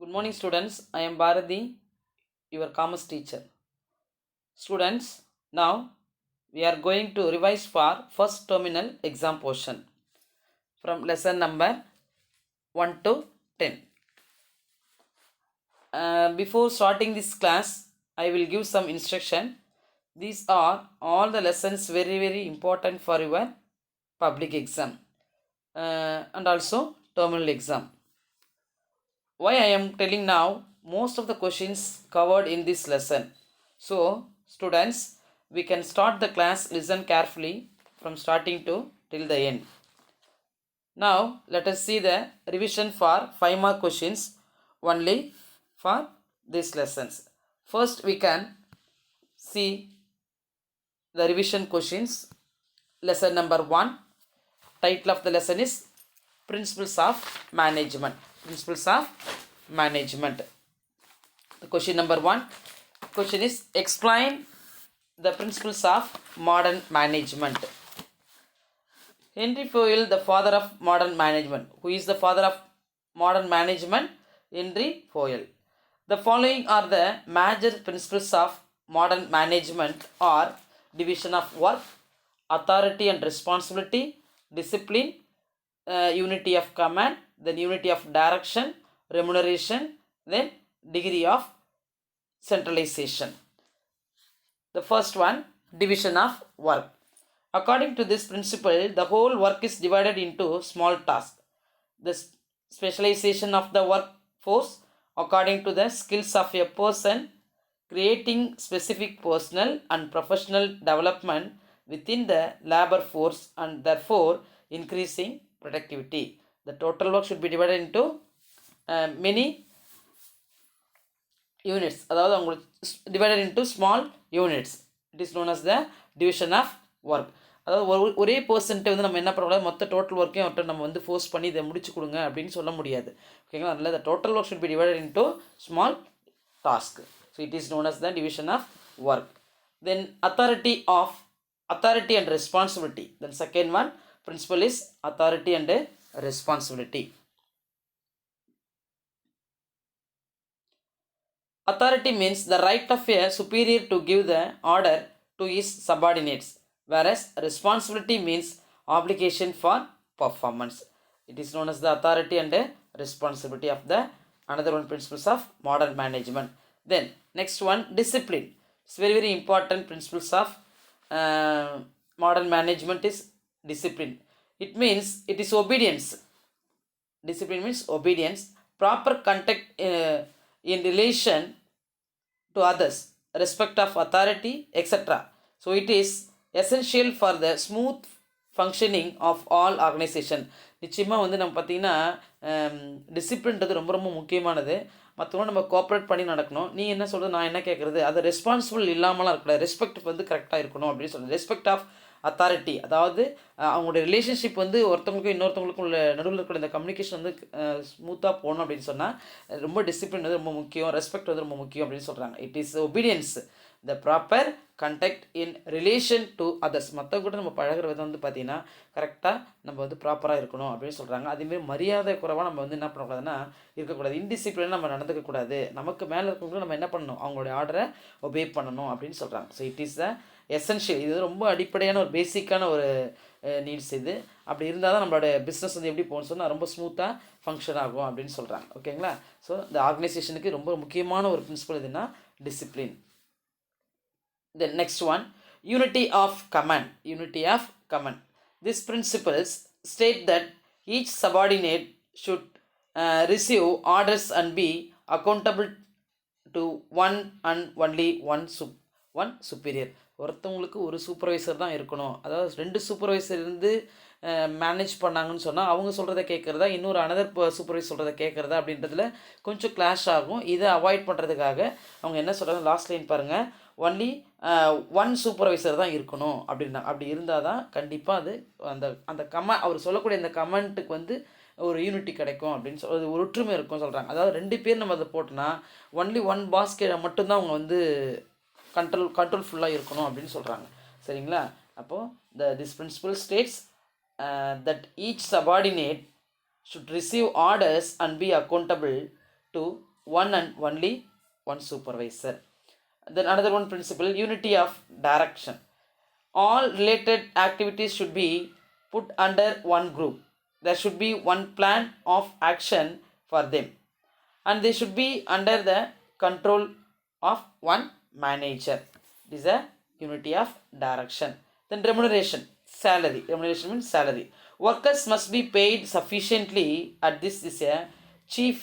Good morning, students. I am Bharati, your commerce teacher. Students, now we are going to revise for first terminal exam portion from lesson number 1 to 10. Before starting this class, I will give some instruction. These are all the lessons very important for your public exam and also terminal exam. Why I am telling now, most of the questions covered in this lesson. So students, we can start the class, listen carefully from starting to till the end. Now let us see the revision for 5 more questions only for these lessons. First we can see the revision questions. Lesson number 1. Title of the lesson is Principles of Management. Principles of Management. The question number 1. Question is explain the principles of modern management. Henry Fayol, the father of modern management. Who is the father of modern management? Henry Fayol. The following are the major principles of modern management are division of work, authority and responsibility, discipline, unity of command, then unity of direction, remuneration, then degree of centralization. The first one, division of work. According to this principle, the whole work is divided into small tasks. The specialization of the workforce according to the skills of a person, creating specific personal and professional development within the labor force and therefore increasing productivity. The total work should be divided into many units, divided into small units. It is known as the division of work. அதாவது ஒரே பர்சன்ட்டை வந்து நம்ம என்ன பண்ணக்கூடாது, மொத்த total ஒர்க்கையும் அவர்கிட்ட நம்ம வந்து ஃபோர்ஸ் பண்ணி இதை முடிச்சு கொடுங்க அப்படின்னு சொல்ல முடியாது. ஓகேங்களா? அதனால் the total work should be divided into small task. So it is known as the division of work. Then authority and responsibility. Then second one principle is authority and responsibility. Authority means the right of a superior to give the order to his subordinates, whereas responsibility means obligation for performance. It is known as the authority and responsibility of the another one principles of modern management. Then next one, discipline. It's very important principles of modern management is discipline. It means it is obedience. Discipline means obedience, proper conduct in relation to others, respect of authority, etc. So it is essential for the smooth functioning of all organization. நிச்சயமாக வந்து நம்ம பார்த்திங்கன்னா டிசிப்ளின்றது ரொம்ப முக்கியமானது. மற்றவங்க நம்ம cooperate பண்ணி நடக்கணும். நீ என்ன சொல்கிறது, நான் என்ன கேட்குறது, அது ரெஸ்பான்சிபிள் இல்லாமலாம் இருக்கக்கூடாது. ரெஸ்பெக்ட் வந்து கரெக்டாக இருக்கணும் அப்படின்னு சொல்லுது. ரெஸ்பெக்ட் ஆஃப் அத்தாரிட்டி, அதாவது அவங்களுடைய ரிலேஷன்ஷிப் வந்து ஒருத்தவங்களுக்கும் இன்னொருத்தவங்களுக்கும் உள்ள நடுவில் இருக்கிற இந்த கம்யூனிகேஷன் வந்து ஸ்மூத்தாக போகணும் அப்படின்னு சொன்னால் ரொம்ப டிசிப்ளின் வந்து ரொம்ப முக்கியம், ரெஸ்பெக்ட் வந்து ரொம்ப முக்கியம் அப்படின்னு சொல்கிறாங்க. It is obedience, the proper conduct in relation to others. மற்றவங்க கூட நம்ம பழகிற விதம் வந்து பார்த்திங்கன்னா கரெக்டாக நம்ம வந்து ப்ராப்பராக இருக்கணும் அப்படின்னு சொல்கிறாங்க. அதேமாரி மரியாதை குறைவாக நம்ம வந்து என்ன பண்ணக்கூடாதுன்னா இருக்கக்கூடாது. இன்டிசிப்ளினாக நம்ம நடந்துக்கக்கூடாது. நமக்கு மேலே இருக்கவங்களும் நம்ம என்ன பண்ணணும், அவங்களுடைய ஆர்டரை ஒபே பண்ணணும் அப்படின்னு சொல்கிறாங்க. So it is the essential. இது ரொம்ப அடிப்படையான ஒரு பேசிக்கான ஒரு நீட்ஸ். இது அப்படி இருந்தால் தான் நம்மளோட பிஸ்னஸ் வந்து எப்படி போகணும்னு சொன்னால் ரொம்ப ஸ்மூத்தாக ஃபங்க்ஷன் ஆகும் அப்படின்னு சொல்கிறாங்க. ஓகேங்களா? ஸோ இந்த ஆர்கனைசேஷனுக்கு ரொம்ப முக்கியமான ஒரு பிரின்சிபல் எதுனா discipline. The next one, unity of command. Unity of command. These principles state that each subordinate should receive orders and be accountable to one and only one superior. ஒருத்தவங்களுக்கு ஒரு சூப்பர்வைசர் தான் இருக்கணும். அதாவது 2 சூப்பர்வைசர் இருந்து manage பண்ணாங்கன்னு சொன்னால் அவங்க சொல்கிறத கேட்குறதா, இன்னொரு அனதர் சூப்பர்வைசர் சொல்கிறத கேட்குறதா அப்படின்றதுல கொஞ்சம் கிளாஷ் ஆகும். இதை அவாய்ட் பண்ணுறதுக்காக அவங்க என்ன சொல்கிறாங்க, லாஸ்ட் லைன் பாருங்கள், ஒன்லி ஒன் சூப்பர்வைசர் தான் இருக்கணும் அப்படின்னா. அப்படி இருந்தால் தான் கண்டிப்பாக அது அந்த அவர் சொல்லக்கூடிய அந்த கமெண்ட்டுக்கு வந்து ஒரு யூனிட்டி கிடைக்கும் அப்படின்னு ஒரு ஒற்றுமை இருக்கும் சொல்கிறாங்க. அதாவது 2 பேர் நம்ம அதை போட்டோன்னா ஒன்லி ஒன் பாஸ்கெட் மட்டும்தான் அவங்க வந்து கண்ட்ரோல்ஃபுல்லாக இருக்கணும் அப்படின்னு சொல்கிறாங்க. சரிங்களா? அப்போது this principal states that each subordinate should receive orders and be accountable to one and only one supervisor. Then another one principle, unity of direction. All related activities should be put under one group. There should be one plan of action for them, and they should be under the control of one manager. It is a unity of direction. Then remuneration, salary. Remuneration means salary. Workers must be paid sufficiently, and this is a chief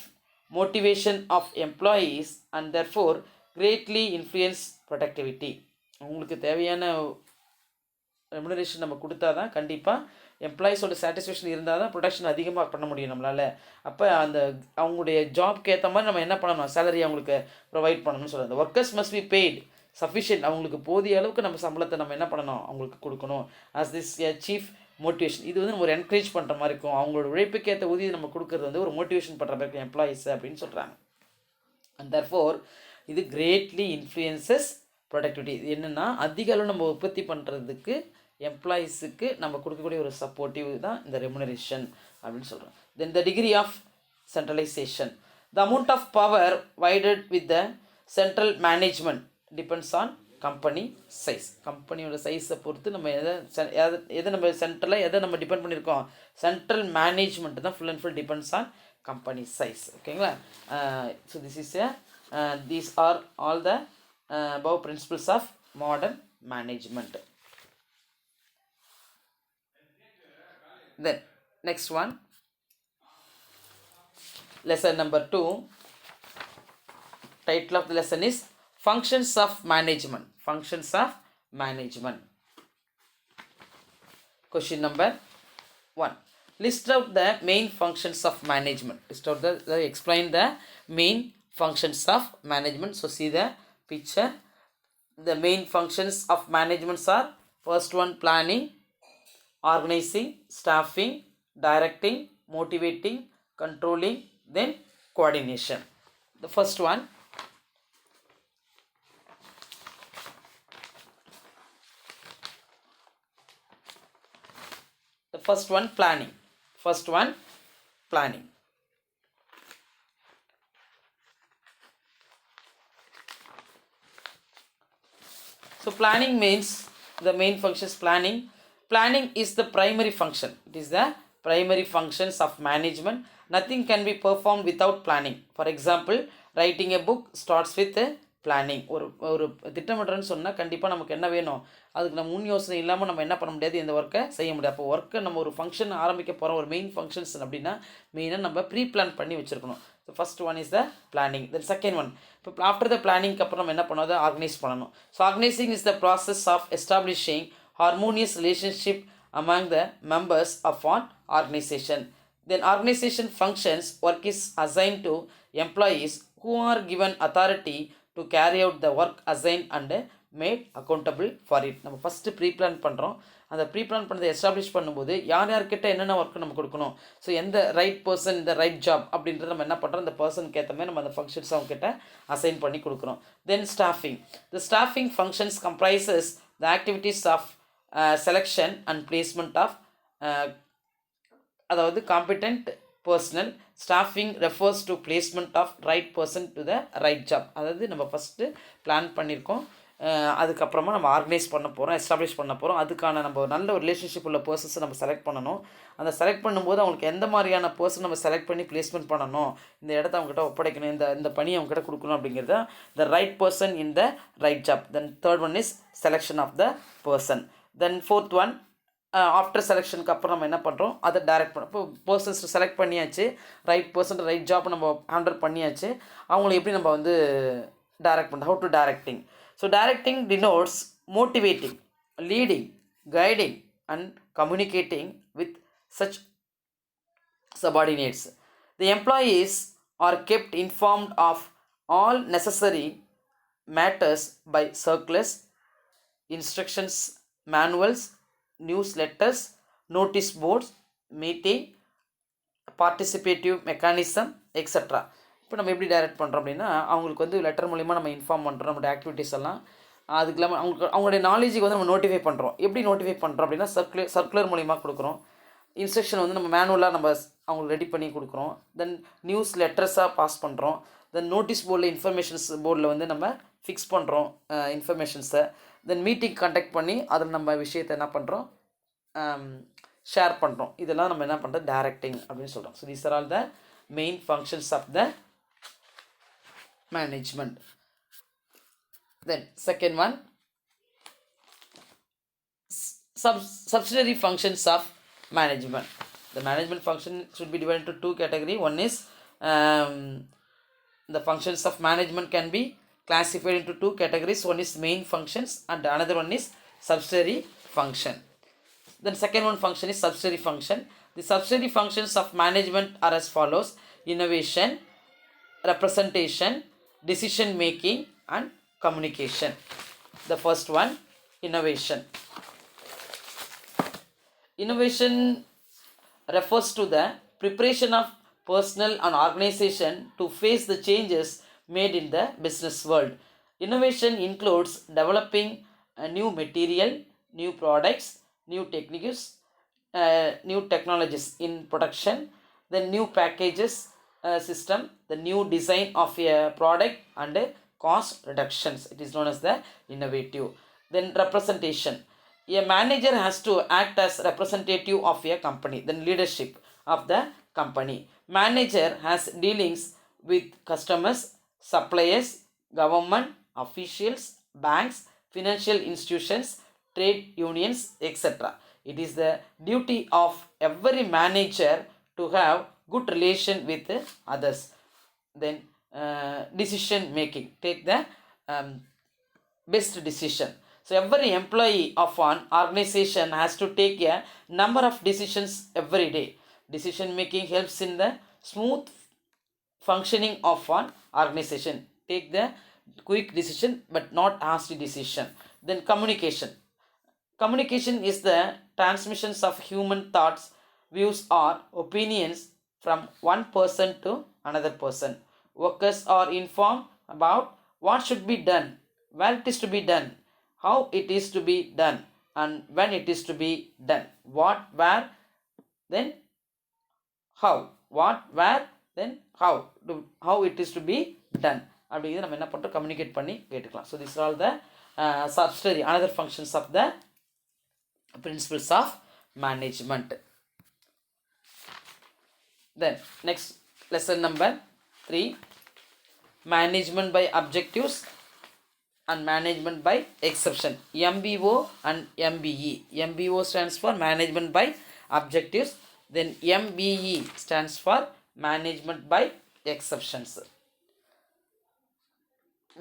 motivation of employees and therefore greatly influence productivity. உங்களுக்கு தேவையான remuneration நம்ம கொடுத்தா தான் கண்டிப்பாக எம்ப்ளாயீஸோட satisfaction இருந்தால் தான் production அதிகமாக பண்ண முடியும் நம்மளால். அப்போ அந்த அவங்களுடைய ஜாப்க்கு ஏற்ற மாதிரி நம்ம என்ன பண்ணணும், சேலரி அவங்களுக்கு ப்ரொவைட் பண்ணணும்னு சொல்லுறது. Workers must be paid sufficient. அவங்களுக்கு போதிய அளவுக்கு நம்ம சம்பளத்தை நம்ம என்ன பண்ணணும், அவங்களுக்கு கொடுக்கணும். As this a chief motivation. இது வந்து நம்ம ஒரு என்கரேஜ் பண்ணுற மாதிரி இருக்கும். அவங்களோட உழைப்புக்கு ஏற்ற ஊதியம் நம்ம கொடுக்குறது வந்து ஒரு மோட்டிவேஷன் பண்ணுற மாதிரி இருக்கும் எம்ப்ளாயீஸ் அப்படின்னு சொல்கிறாங்க. அண்ட் தர்ஃபோர் இது கிரேட்லி இன்ஃப்ளூயன்சஸ் ப்ரொடக்டிவிட்டி. இது என்னென்னா அதிக அளவு நம்ம உற்பத்தி பண்ணுறதுக்கு எம்ப்ளாயீஸுக்கு நம்ம கொடுக்கக்கூடிய ஒரு சப்போர்ட்டிவ் தான் இந்த ரெமுனரேஷன் அப்படின்னு சொல்கிறோம். Then the degree of centralization. The amount of power wielded with the central management depends on company size. கம்பெனியோட சைஸை பொறுத்து நம்ம எதை நம்ம சென்ட்ரலாக எதை நம்ம டிபெண்ட் பண்ணியிருக்கோம், சென்ட்ரல் மேனேஜ்மெண்ட் தான் full and full depends on company size. ஓகேங்களா? So this is these are all the above principles of modern management. Then next one, lesson number 2. Title of the lesson is functions of management. Functions of management. Question number 1. List out the main functions of management. List out explain the main functions of management. So see the picture. The main functions of management are: first one, planning, organizing, staffing, directing, motivating, controlling, then coordination. The first one, planning. First one, planning. So planning means the main functions. Planning is the primary function. It is the primary functions of management. Nothing can be performed without planning. For example, writing a book starts with planning. ஒரு திட்டமிடுறேன்னு சொன்னால் கண்டிப்பாக நமக்கு என்ன வேணும், அதுக்கு நம்ம முன் யோசனை இல்லாமல் நம்ம என்ன பண்ண முடியாது, இந்த ஒர்க்கை செய்ய முடியாது. அப்போ ஒர்க்கை நம்ம ஒரு ஃபங்க்ஷன் ஆரம்பிக்க போகிறோம், ஒரு மெயின் ஃபங்க்ஷன்ஸ் அப்படின்னா மெயினாக நம்ம ப்ரீ பிளான் பண்ணி வச்சுருக்கணும். So first one is the planning. Then second one, இப்போ ஆஃப்டர் த பிளானிங்க்கு அப்புறம் நம்ம என்ன பண்ணணும், அதை ஆர்கனைஸ் பண்ணணும். So organising is the process of establishing harmonious relationship among the members of an organization. Then organization functions, work is assigned to employees who are given authority to carry out the work assigned and made accountable for it. நம்ம first pre plan பண்ணுறோம். அந்த pre plan பண்ணதை establish பண்ணும்போது யார்கிட்ட என்னென்ன work நம்ம கொடுக்கணும், so எந்த ரைட் பர்சன் இந்த ரைட் ஜாப் அப்படின்றத நம்ம என்ன பண்ணுறோம், இந்த பர்சனுக்கு ஏற்ற மாதிரி நம்ம அந்த ஃபங்க்ஷன்ஸ் அவங்ககிட்ட அசைன் பண்ணி கொடுக்குறோம். Then staffing. The staffing functions comprises the activities of selection and placement of அதாவது competent personnel. Staffing refers to placement of right person to the right job. அதாவது நம்ம ஃபஸ்ட்டு பிளான் பண்ணியிருக்கோம், அதுக்கப்புறமா நம்ம ஆர்கனைஸ் பண்ண போகிறோம், எஸ்டாப்ளிஷ் பண்ண போகிறோம். அதுக்கான நம்ம நல்ல ஒரு ரிலேஷன்ஷிப் உள்ள பர்சன்ஸை நம்ம செலக்ட் பண்ணணும். அந்த செலக்ட் பண்ணும்போது அவங்களுக்கு எந்த மாதிரியான பர்சன் நம்ம செலக்ட் பண்ணி பிளேஸ்மெண்ட் பண்ணணும், இந்த இடத்த அவங்ககிட்ட ஒப்படைக்கணும், இந்த பணி அவங்ககிட்ட கொடுக்கணும் அப்படிங்கிறத the right person in the right job. Then third one is selection of the person. Then fourth one, after செலெக்ஷனுக்கு அப்புறம் நம்ம என்ன பண்ணுறோம், அதை டைரக்ட் பண்ணோம். இப்போ பர்சன்ஸ் செலக்ட் பண்ணியாச்சு, ரைட் பர்சன் ரைட் ஜாப் நம்ம ஹேண்டில் பண்ணியாச்சு, அவங்களை எப்படி நம்ம வந்து டைரக்ட் பண்ணுறோம், how to directing. So directing denotes motivating, leading, guiding and communicating with such subordinates. The employees are kept informed of all necessary matters by circulars, instructions, manuals, newsletters, notice boards, meeting, participative mechanism, etc. இப்போ நம்ம எப்படி direct பண்ணுறோம் அப்படின்னா, அவங்களுக்கு வந்து letter மூலிமா நம்ம inform பண்ணுறோம் நம்மளோட ஆக்டிவிட்டீஸ் எல்லாம். அதுக்கு இல்லாமல் அவங்களுடைய நாலேஜுக்கு வந்து நம்ம நோட்டிஃபை பண்ணுறோம். எப்படி நோட்டிஃபை பண்ணுறோம் அப்படின்னா, சர்க்குலர் மூலிமா கொடுக்குறோம். இன்ஸ்ட்ரக்ஷன் வந்து நம்ம மேனுவலாக நம்ம அவங்களுக்கு ரெடி பண்ணி கொடுக்குறோம். தென் நியூஸ் லெட்டர்ஸாக பாஸ் பண்ணுறோம். தென் நோட்டீஸ் போர்டில் இன்ஃபர்மேஷன்ஸ் போர்டில் வந்து நம்ம ஃபிக்ஸ் பண்ணுறோம் இன்ஃபர்மேஷன்ஸை. தென் மீட்டிங் கண்டக்ட் பண்ணி அதில் நம்ம விஷயத்தை என்ன பண்ணுறோம், ஷேர் பண்ணுறோம். இதெல்லாம் நம்ம என்ன பண்ணுறோம், டைரக்டிங் அப்படின்னு சொல்கிறோம். So these are all the main functions of the management. Then second one, subsidiary functions of management. The management function should be divided into two categories. One is the functions of management can be classified into two categories. One is main functions and another one is subsidiary function. Then second one function is subsidiary function. The subsidiary functions of management are as follows: innovation, representation, decision making and communication. The first one, innovation. Innovation refers to the preparation of personnel and organization to face the changes made in the business world. Innovation includes developing a new material, new products, new techniques, new technologies in production, the new packages system, the new design of a product and cost reductions. It is known as the innovative. Then representation. A manager has to act as representative of a company. Then leadership of the company. Manager has dealings with customers, suppliers, government, officials, banks, financial institutions, trade unions, etc. It is the duty of every manager to have good relation with others. Then decision making. Take the best decision. So every employee of an organization has to take a number of decisions every day. Decision making helps in the smooth functioning of an organization. Take the quick decision but not hasty decision. Then communication. Communication is the transmissions of human thoughts, views or opinions from one person to another person. Workers are informed about what should be done, where it is to be done, how it is to be done and when it is to be done. What, where, then how. What, where, then how it is to be done. அப்படிங்கிறது நம்ம என்ன பண்ணுறோம், communicate பண்ணி கேட்டுக்கலாம். So this all the subsidiary another functions of the principles of management. Then next lesson number 3, management by objectives and management by exception. MBO and MBE. MBO stands for management by objectives. Then MBE stands for management by exceptions.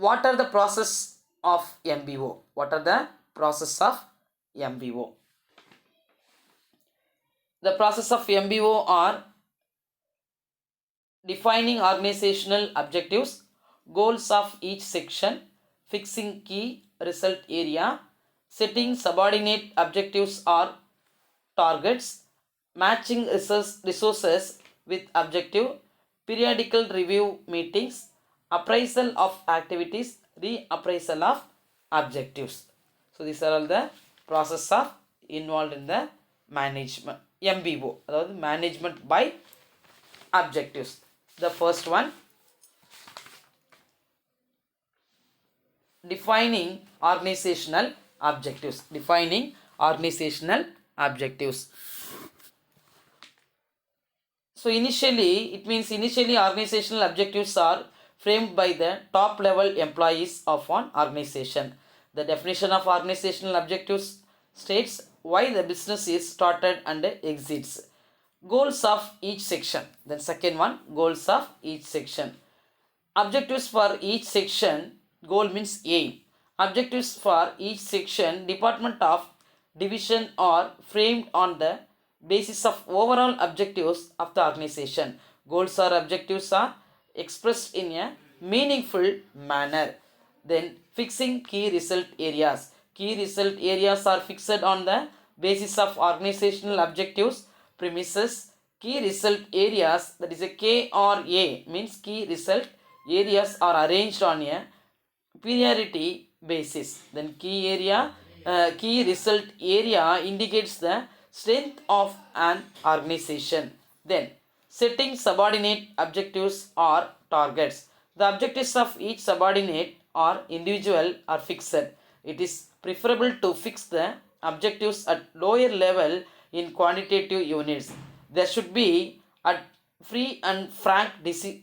What are the process of MBO? What are the process of MBO? The process of MBO are defining organizational objectives, goals of each section, fixing key result area, setting subordinate objectives or targets, matching resources with objective, periodical review meetings, appraisal of activities, reappraisal of objectives. So these are all the process of involved in the management MBO, அதாவது management by objectives. The first one, defining organizational objectives. Defining organizational objectives. So initially, it means initially organizational objectives are framed by the top level employees of an organization. The definition of organizational objectives states why the business is started and exits. Goals of each section. Then second one, goals of each section. Objectives for each section. Goal means aim. Objectives for each section, department of division are framed on the basis of overall objectives of the organization. Goals or objectives are expressed in a meaningful manner. Then fixing key result areas. Key result areas are fixed on the basis of organizational objectives premises. Key result areas, that is a KRA, means key result areas are arranged on a priority basis. Then key result area indicates the strength of an organization. Then, setting subordinate objectives or targets. The objectives of each subordinate or individual are fixed. It is preferable to fix the objectives at lower level in quantitative units. There should be a free and frank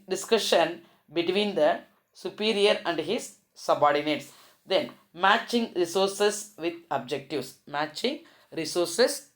discussion between the superior and his subordinates. Then, matching resources with objectives. Matching resources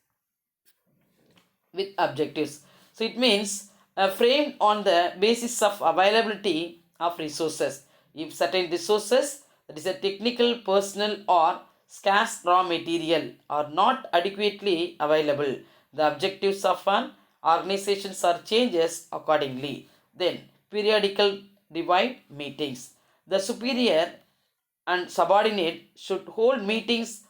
with objectives. So it means framed on the basis of availability of resources. If certain resources, that is a technical, personal or scarce raw material, are not adequately available, the objectives of an organization are changes accordingly. Then periodical divide meetings. The superior and subordinate should hold meetings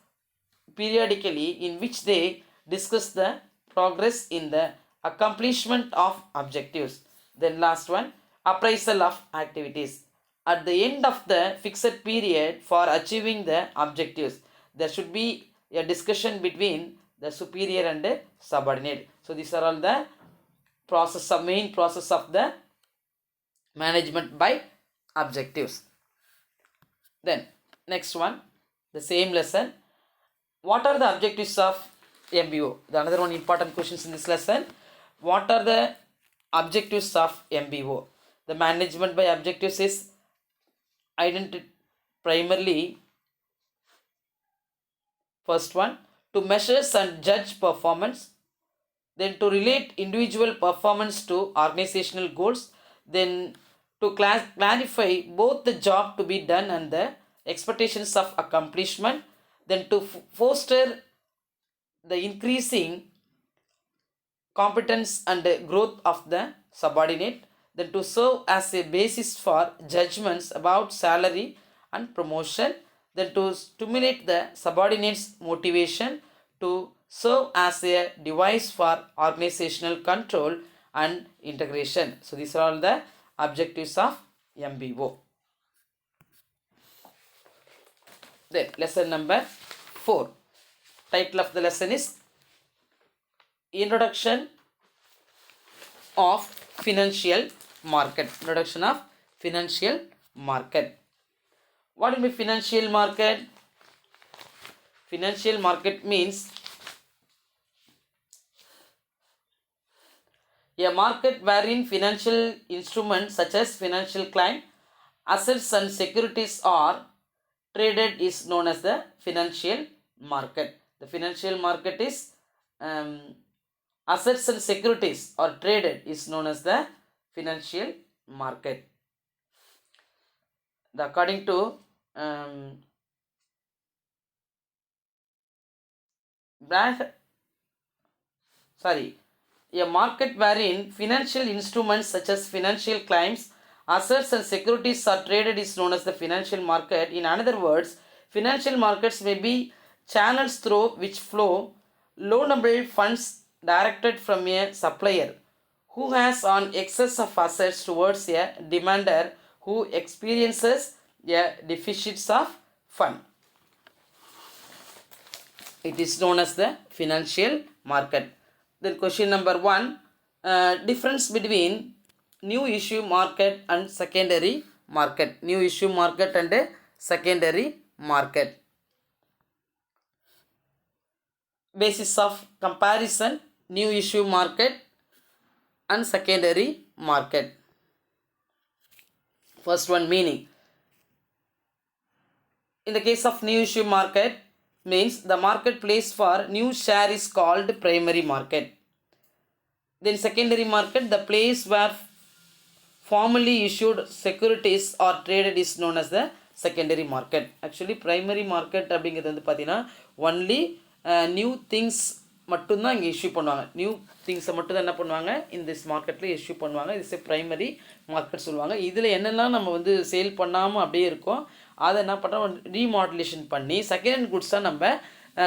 periodically in which they discuss the progress in the accomplishment of objectives. Then last one, appraisal of activities. At the end of the fixed period for achieving the objectives, there should be a discussion between the superior and the subordinate. So these are all the main process of the management by objectives. Then next one, the same lesson. What are the objectives of MBO? The another one important questions in this lesson. What are the objectives of MBO? The management by objectives is primarily, first one, to measure and judge performance, then to relate individual performance to organizational goals, then to clarify both the job to be done and the expectations of accomplishment, then to foster the increasing competence and growth of the subordinate, then to serve as a basis for judgments about salary and promotion, then to stimulate the subordinates' motivation, to serve as a device for organizational control and integration. So these are all the objectives of MBO. Then lesson number 4. Title of the lesson is Introduction of Financial Market. Introduction of Financial Market. What will be financial market? Financial market means a market wherein financial instruments such as financial client, assets and securities are traded is known as the financial market. The financial market is assets and securities are traded is known as the financial market. According to a market wherein financial instruments such as financial claims, assets and securities are traded is known as the financial market. In other words, financial markets may be channels through which flow loanable funds directed from a supplier who has an excess of assets towards a demander who experiences a deficit of fund. It is known as the financial market. Then question number 1, difference between new issue market and secondary market. New issue market and secondary market. Basis of comparison, new issue market and secondary market. First one, meaning. In the case of new issue market, means the marketplace for new share is called primary market. Then secondary market, the place where formally issued securities are traded is known as the secondary market. Actually primary market அப்படிங்கிறது வந்து பார்த்தீங்கன்னா only new things மட்டும்தான் இங்கே issue பண்ணுவாங்க. New திங்ஸை மட்டும் தான் என்ன பண்ணுவாங்க இந்த மார்க்கெட்டில் இஷ்யூ பண்ணுவாங்க. இது ப்ரைமரி மார்க்கெட் சொல்லுவாங்க. இதில் என்னெல்லாம் நம்ம வந்து சேல் பண்ணாமல் அப்படியே இருக்கோம் அதை என்ன பண்ணுறோம் ரீமாடுலேஷன் பண்ணி செகண்ட் ஹேண்ட் குட்ஸாக நம்ம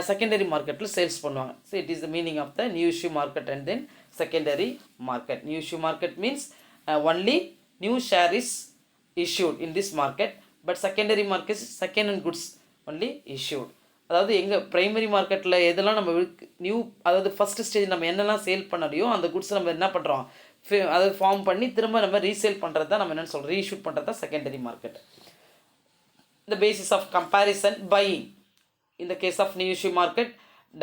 செகண்டரி மார்க்கெட்டில் சேல்ஸ் பண்ணுவாங்க. So it is the meaning of the new issue market and then secondary market. New issue market means only new share is issued in this market, but secondary market is second hand goods only issued. அதாவது எங்கள் primary மார்க்கெட்டில் எதெல்லாம் நம்ம new, அதாவது first stage நம்ம என்னெல்லாம் sale பண்ணலையோ அந்த goods நம்ம என்ன பண்ணுறோம், அதாவது ஃபார்ம் பண்ணி திரும்ப நம்ம ரீசேல் பண்ணுறது தான் நம்ம என்னென்னு சொல்கிறோம், ரீஷூட் பண்ணுறது தான் secondary market. The basis of comparison, buying. In the case of new issue market,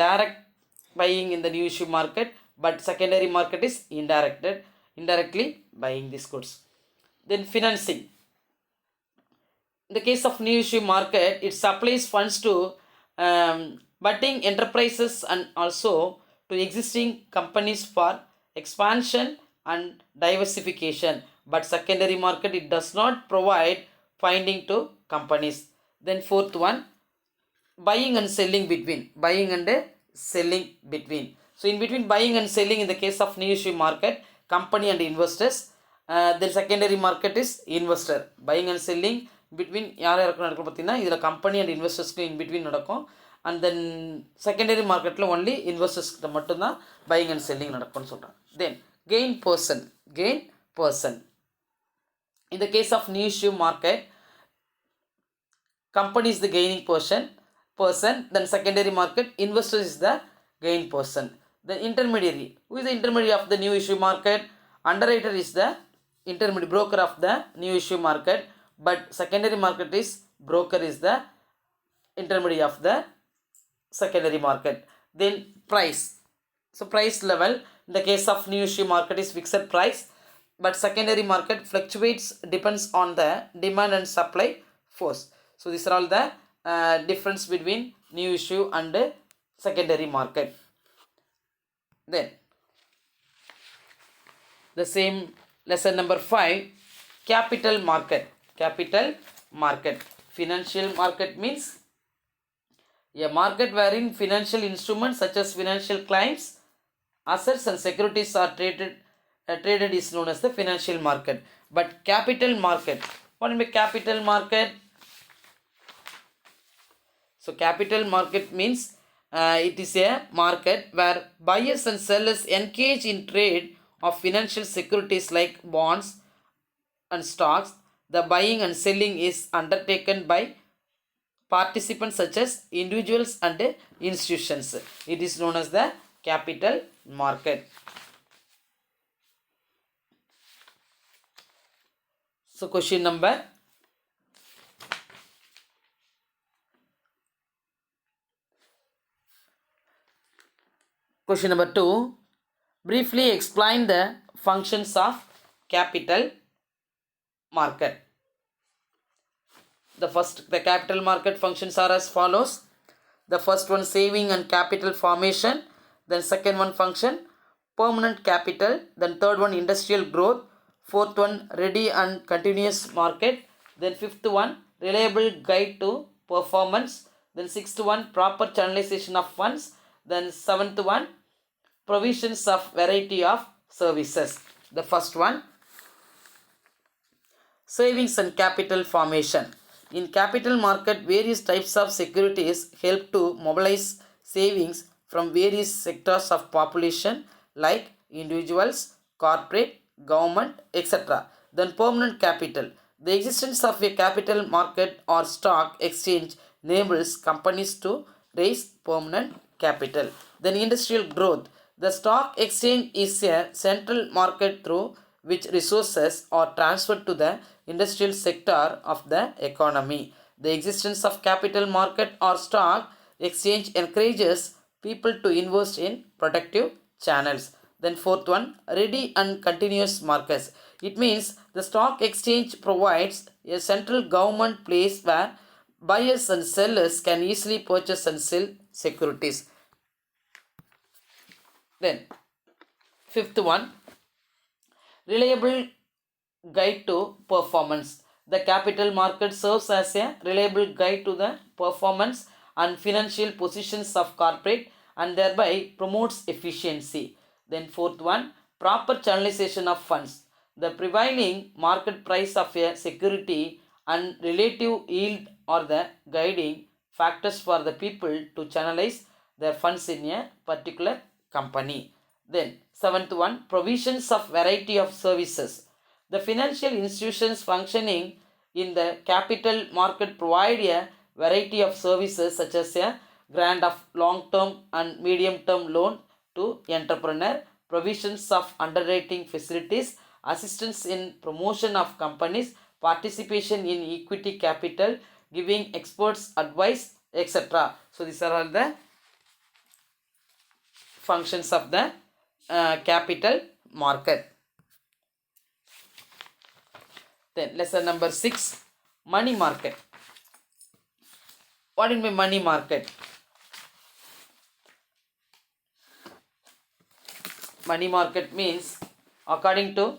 direct buying in the new issue market, but secondary market is indirectly buying these goods. Then financing. In the case of new issue market, it supplies funds to budding enterprises and also to existing companies for expansion and diversification. But secondary market, it does not provide funding to companies. Then fourth one, buying and selling between. Buying and selling between. So in between buying and selling in the case of new issue market, company and investors. Then secondary market is investor. Buying and selling between யார் யாருக்கு நடக்கும் பார்த்தீங்கன்னா இதில் company and இன்வெஸ்டர்ஸ்க்கு in between நடக்கும். And then secondary மார்க்கெட்டில் only இன்வெஸ்டர்ஸ்கிட்ட மட்டும்தான் பையிங் அண்ட் செல்லிங் நடக்கும்னு சொல்கிறேன். Then gain person. In the case of new issue market, company is the gaining person, then secondary market, investor is the gain person. The intermediary, who is the intermediary of the new issue market? Underwriter is the intermediary broker of the new issue market, but secondary market is broker is the intermediary of the secondary market. Then price. So price level, in the case of new issue market is fixed price, but secondary market fluctuates, depends on the demand and supply force. So these are all the difference between new issue and secondary market. Then the same lesson number 5, capital market. Financial market means a market wherein financial instruments such as financial claims, assets and securities are traded is known as the financial market. But capital market, what is capital market? So capital market means it is a market where buyers and sellers engage in trade of financial securities like bonds and stocks. The buying and selling is undertaken by participants such as individuals and institutions. It is known as the capital market. So question number 2, briefly explain the functions of capital market. The capital market functions are as follows. The first one, saving and capital formation. Then second one function, permanent capital. Then third one, industrial growth. Fourth one, ready and continuous market. Then fifth one, reliable guide to performance. Then sixth one, proper channelization of funds. Then seventh one, provisions of variety of services. The first one, savings and capital formation. In capital market, various types of securities help to mobilize savings from various sectors of population like individuals, corporate, government, etc. Then permanent capital. The existence of a capital market or stock exchange enables companies to raise permanent capital. Then industrial growth. The stock exchange is a central market through which resources are transferred to the industrial sector of the economy. The existence of capital market or stock exchange encourages people to invest in productive channels. Then fourth one, ready and continuous markets. It means the stock exchange provides a central government place where buyers and sellers can easily purchase and sell securities. Then fifth one, reliable guide to performance. The capital market serves as a reliable guide to the performance and financial positions of corporate and thereby promotes efficiency. Then fourth one, proper channelization of funds. The prevailing market price of a security and relative yield are the guiding factors for the people to channelize their funds in a particular company. Then seventh one, provisions of variety of services. The financial institutions functioning in the capital market provide a variety of services such as a grant of long-term and medium-term loan to entrepreneur, provisions of underwriting facilities, assistance in promotion of companies, participation in equity capital, giving experts advice, etc. So these are all the functions of the capital market. Then lesson number 6, money market. What is my money market? Money market means, according to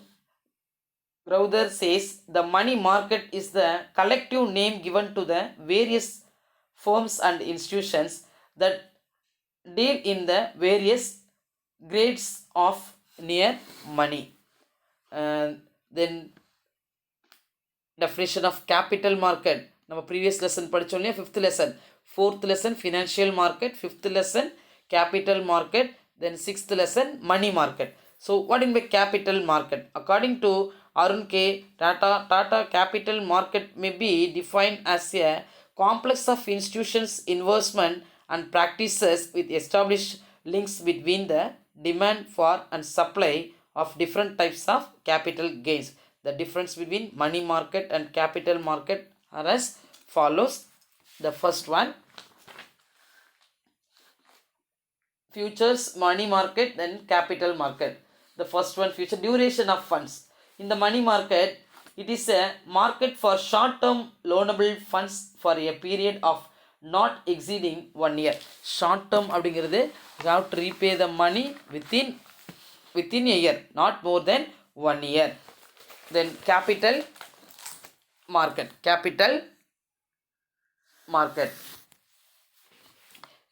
Crowther says, the money market is the collective name given to the various firms and institutions that deal in the various grades of near money. Then definition of capital market, நம்ம previous lesson படிச்சோம் இல்லையா, 5th lesson, 4th lesson financial market, 5th lesson capital market, then 6th lesson money market. So what in the capital market? According to Arun K. Tata, capital market may be defined as a complex of institutions, investment and practices with established links between the demand for and supply of different types of capital gains. The difference between money market and capital market are as follows. The first one, futures money market, then capital market. The first one, future duration of funds. In the money market, it is a market for short-term loanable funds for a period of not exceeding 1 year. Short-term அப்படிங்கிறது, you have to repay the money within a year, not more than 1 year. Then capital market.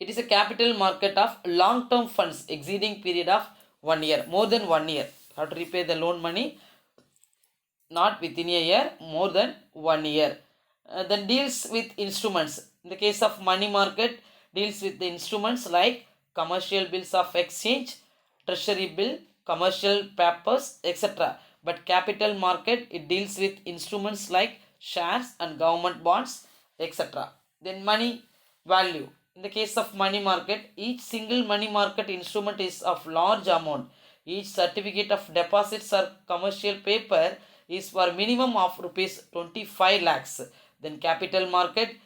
It is a capital market of long-term funds exceeding period of 1 year, more than 1 year. You have to repay the loan money not within a year, more than 1 year. Then deals with instruments. In the case of money market, deals with the instruments like commercial bills of exchange, treasury bill, commercial papers, etc. But capital market, it deals with instruments like shares and government bonds, etc. Then money value. In the case of money market, each single money market instrument is of large amount. Each certificate of deposits or commercial paper is for minimum of rupees 25 lakhs. Then capital market,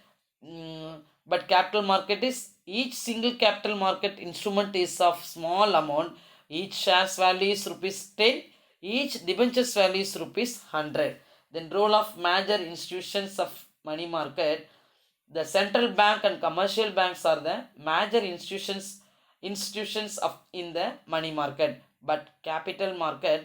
but capital market is each single capital market instrument is of small amount. Each shares value is rupees 10. Each debentures value is rupees 100. Then role of major institutions of money market. The central bank and commercial banks are the major institutions of in the money market. But capital market,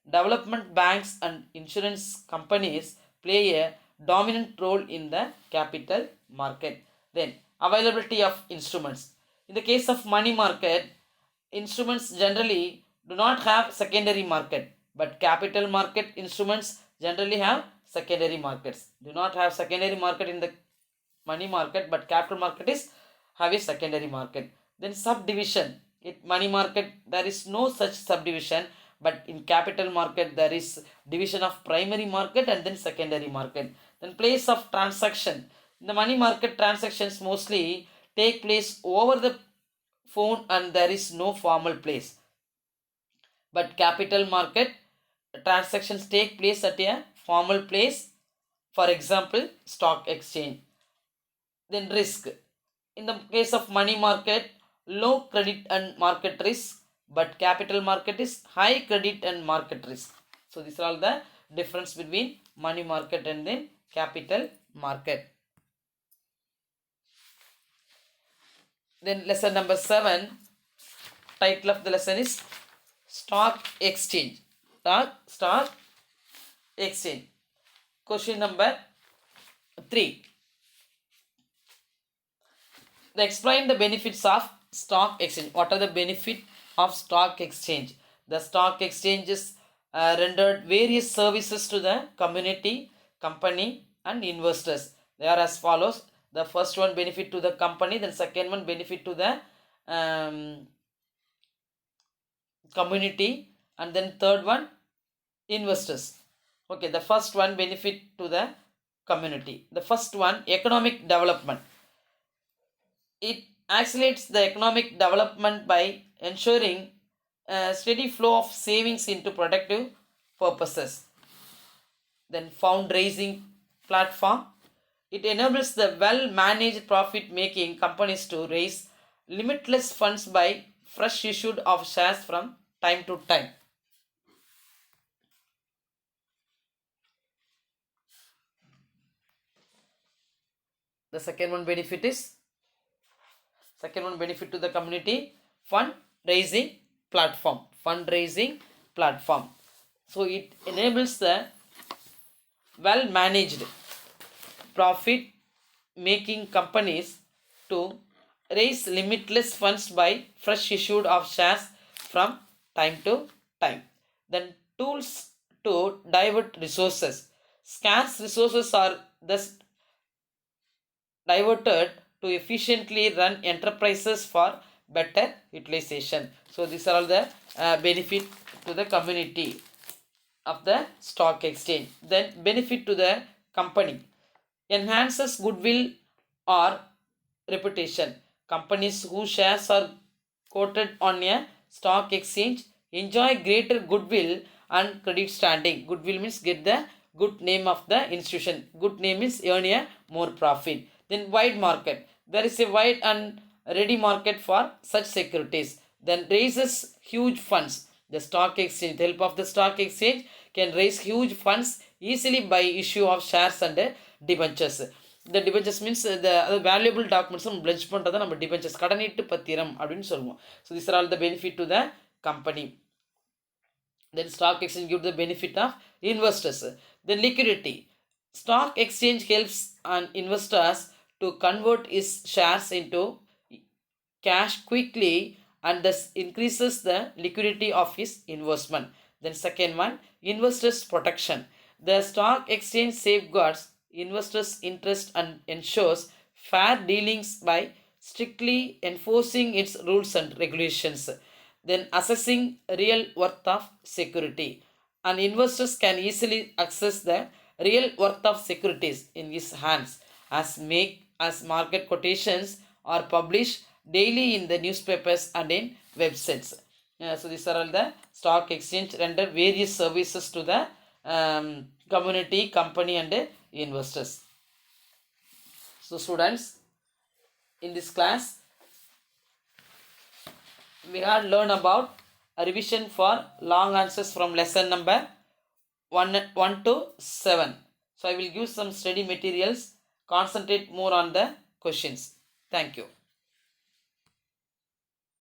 development banks and insurance companies play a dominant role in the capital market. Then availability of instruments. In the case of money market, instruments generally do not have secondary market, but capital market instruments generally have secondary markets. Do not have secondary market in the money market, but capital market is have a secondary market. Then subdivision. In money market there is no such subdivision, but in capital market there is division of primary market and then secondary market. Then place of transaction. In the money market, transactions mostly take place over the phone and there is no formal place. But capital market transactions take place at a formal place, for example stock exchange. Then risk. In the case of money market, low credit and market risk, but capital market is high credit and market risk. So these are all the difference between money market and then capital market. Then lesson number 7, title of the lesson is stock exchange. Stock exchange. Question number 3. Explain the benefits of stock exchange. What are the benefits of stock exchange? The stock exchanges rendered various services to the community, company and investors. They are as follows. The first one, benefit to the company. Then second one, benefit to the community, and then third one, investors. Okay, the first one, benefit to the community. The first one, economic development. It accelerates the economic development by ensuring a steady flow of savings into productive purposes. Then fundraising platform. It enables the well-managed profit-making companies to raise limitless funds by fresh issued of shares from time to time. The second one benefit to the community, fundraising platform. So it enables the well managed profit making companies to raise limitless funds by fresh issued of shares from time to time. Then tools to divert resources. Scarce resources are thus diverted to efficiently run enterprises for better utilization. So these are all the benefit to the community of the stock exchange. Then benefit to the company. Enhances goodwill or reputation. Companies whose shares are quoted on a stock exchange enjoy greater goodwill and credit standing. Goodwill means get the good name of the institution. Good name means earn a more profit. Then wide market. There is a wide and ready market for such securities. Then raises huge funds. The stock exchange, the help of the stock exchange can raise huge funds easily by issue of shares and debentures. The debentures means the valuable documents pledge பண்ணுறதை நம்ம debentures கடனீட்டு பத்திரம் அப்படின்னு சொல்லுவோம். So these are all the benefit to the company. Then stock exchange gives the benefit of investors. Then liquidity. Stock exchange helps an investors to convert his shares into cash quickly and thus increases the liquidity of his investment. Then second one, investors protection. The stock exchange safeguards investors' interest and ensures fair dealings by strictly enforcing its rules and regulations. Then assessing real worth of security. And investors can easily access the real worth of securities in his hands as market quotations are published daily in the newspapers and in websites. So these are all the stock exchange render various services to the community, company and investors. So students, in this class we have learned about a revision for long answers from lesson number 1 to 7. So I will give some study materials, concentrate more on the questions. Thank you.